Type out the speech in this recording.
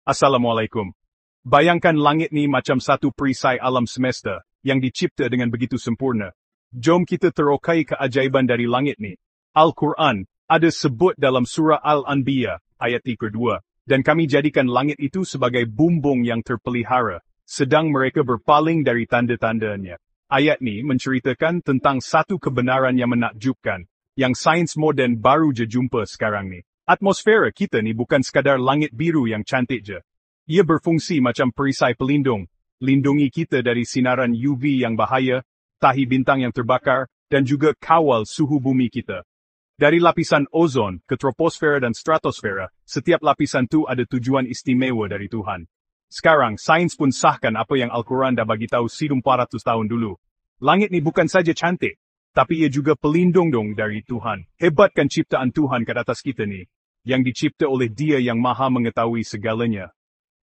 Assalamualaikum. Bayangkan langit ni macam satu perisai alam semesta yang dicipta dengan begitu sempurna. Jom kita terokai keajaiban dari langit ni. Al-Quran ada sebut dalam surah Al-Anbiya ayat 32, dan kami jadikan langit itu sebagai bumbung yang terpelihara, sedang mereka berpaling dari tanda-tandanya. Ayat ni menceritakan tentang satu kebenaran yang menakjubkan, yang sains moden baru je jumpa sekarang ni. Atmosfera kita ni bukan sekadar langit biru yang cantik je. Ia berfungsi macam perisai pelindung, lindungi kita dari sinaran UV yang bahaya, tahi bintang yang terbakar, dan juga kawal suhu bumi kita. Dari lapisan ozon ke troposfera dan stratosfera, setiap lapisan tu ada tujuan istimewa dari Tuhan. Sekarang, sains pun sahkan apa yang Al-Quran dah bagi tahu 1400 tahun dulu. Langit ni bukan saja cantik, tapi ia juga pelindung dong dari Tuhan. Hebatkan ciptaan Tuhan kat atas kita ni, yang dicipta oleh Dia yang Maha mengetahui segalanya.